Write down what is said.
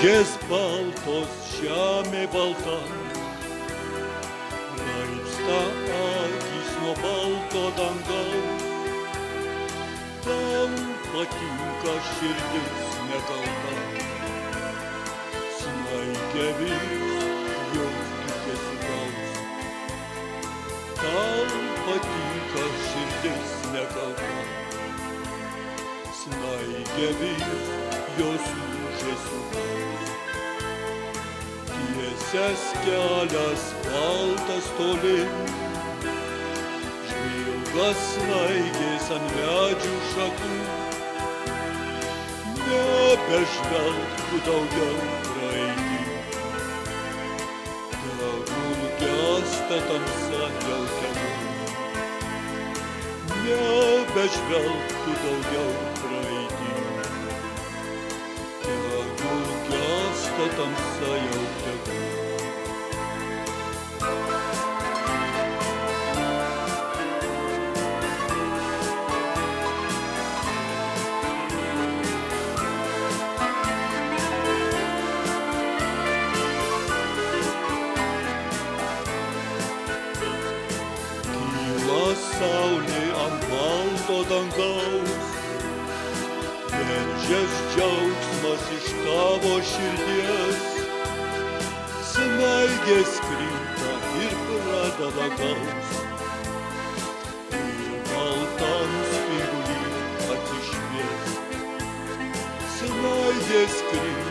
Snaigės baltos, žemė balta, raibsta akys nuo balto dangaus. Tau patinka širdis nekalta, snaigė vis jos tikės gaus. Tau patinka širdis nekalta, snaigė vis jos lūžėsiu gaus. Tiesias kelias baltas tolin, žvilgas snaigės ant medžių šakų. Nebežvelk tu daugiau praeitį, tegul gęsta tamsa jau tegul. Nebežvelk tu daugiau praeitį, tegul gęsta tamsa jau tegul. Saulė ant balto dangaus, veržias džiaugsmas iš tavo širdies. Snaigės krinta ir pradeda gaus, ir baltam spinduly atsišvies. Snaigės krinta